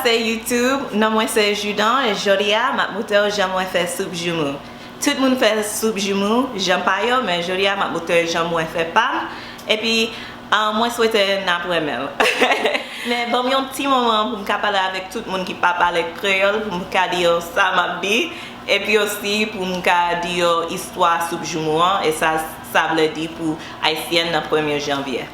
Pase YouTube, non moi c'est Judan et jodia m'a mouté j'aime faire soup joumou. Tout le monde fait soup joumou, j'aime pas yo mais jodia m'a mouté j'aime faire pas et puis moi souhaite n'après même. Mais bon un petit moment pour me parler avec tout le monde qui parle créole pour me dire ça m'a dit et puis aussi pour me dire histoire soup joumou et ça veut dire pour haïtienne le 1er janvier.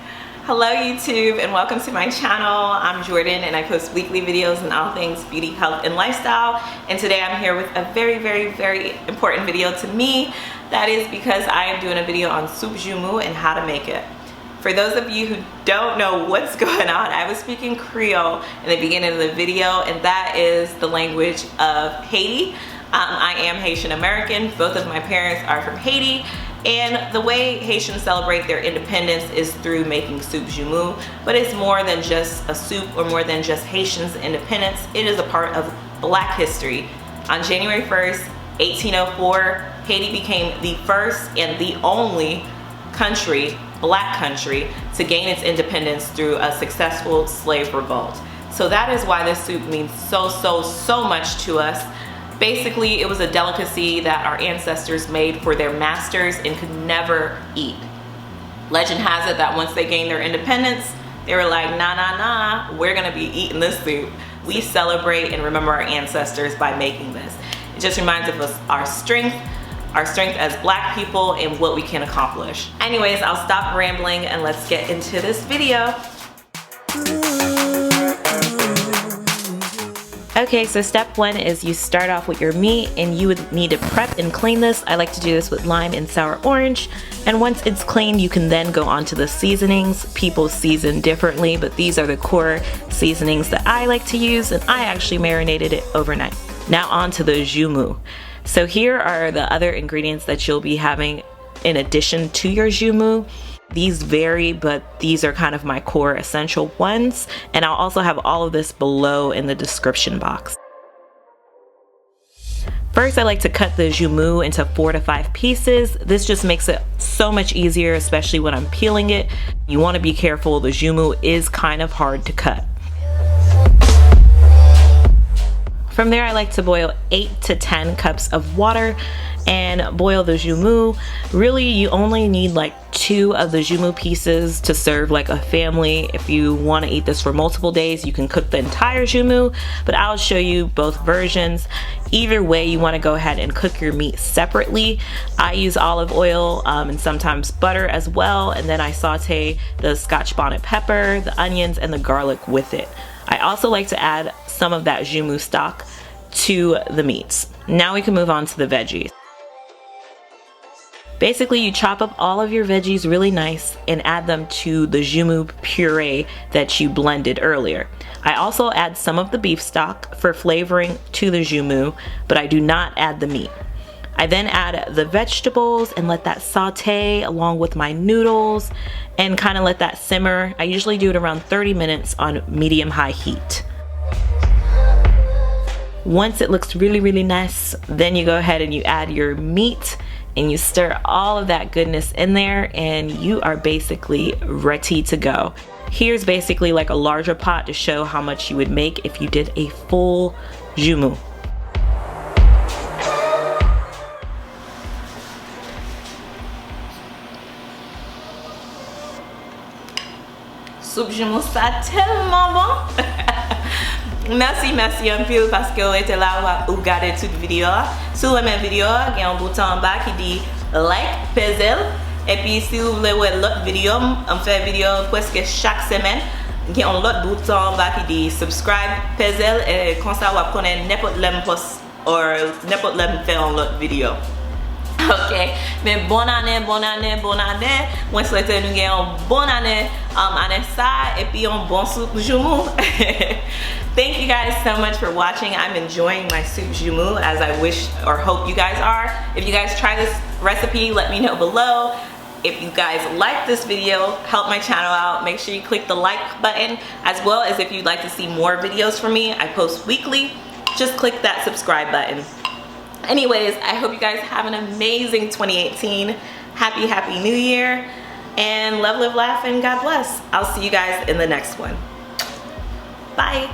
Hello YouTube and welcome to my channel. I'm Jordan and I post weekly videos on all things beauty, health, and lifestyle. And today I'm here with a very important video to me. That is because I am doing a video on soup joumou and how to make it. For those of you who don't know what's going on, I was speaking Creole in the beginning of the video, and that is the language of Haiti. I am Haitian American. Both of my parents are from Haiti. And the way Haitians celebrate their independence is through making soup joumou, but it's more than just a soup or more than just Haitians' independence. It is a part of Black history. On January 1st, 1804, Haiti became the first and the only country, Black country, to gain its independence through a successful slave revolt. So that is why this soup means so much to us. Basically, it was a delicacy that our ancestors made for their masters and could never eat. Legend has it that once they gained their independence, they were like, nah, we're gonna be eating this soup. We celebrate and remember our ancestors by making this. It just reminds us of our strength as Black people and what we can accomplish. Anyways, I'll stop rambling and let's get into this video. Okay, so step one is you start off with your meat and you would need to prep and clean this. I like to do this with lime and sour orange. And once it's clean, you can then go on to the seasonings. People season differently, but these are the core seasonings that I like to use, and I actually marinated it overnight. Now on to the joumou. So here are the other ingredients that you'll be having in addition to your joumou. These vary, but these are kind of my core essential ones, and I'll also have all of this below in the description box. First, I like to cut the joumou into 4 to 5 pieces. This just makes it so much easier, especially when I'm peeling it. You want to be careful, the joumou is kind of hard to cut. From there, I like to boil 8 to 10 cups of water and boil the joumou. Really, you only need like 2 of the joumou pieces to serve like a family. If you want to eat this for multiple days, you can cook the entire joumou, but I'll show you both versions. Either way, you want to go ahead and cook your meat separately. I use olive oil and sometimes butter as well, and then I saute the Scotch bonnet pepper, the onions, and the garlic with it. I also like to add some of that joumou stock to the meats. Now we can move on to the veggies. Basically, you chop up all of your veggies really nice and add them to the joumou puree that you blended earlier. I also add some of the beef stock for flavoring to the joumou, but I do not add the meat. I then add the vegetables and let that saute along with my noodles and kind of let that simmer. I usually do it around 30 minutes on medium-high heat. Once it looks really nice, then you go ahead and you add your meat and you stir all of that goodness in there, and you are basically ready to go. Here's basically like a larger pot to show how much you would make if you did a full joumou. Soup joumou, ça tellement bon. Merci un peu parce que vous êtes là ou regardez toute vidéo. Sous la même vidéo, il y a un bouton en bas qui dit like, Pase. Et puis si vous voulez voir l'autre vidéo, on fait vidéo presque chaque semaine. Il y a un autre bouton en bas qui dit subscribe, Pase. Et comme ça, vous connaissez n'importe quel post ou n'importe quel fait une autre vidéo. Ok, mais bonne année. Moi je souhaite nous gagner une bonne année, année ça, et puis un bon soup joumou. Thank you guys so much for watching. I'm enjoying my soup joumou as I wish or hope you guys are. If you guys try this recipe, let me know below. If you guys like this video, help my channel out. Make sure you click the like button, as well as if you'd like to see more videos from me. I post weekly. Just click that subscribe button. Anyways, I hope you guys have an amazing 2018. Happy New Year. And love, live, laugh, and God bless. I'll see you guys in the next one. Bye.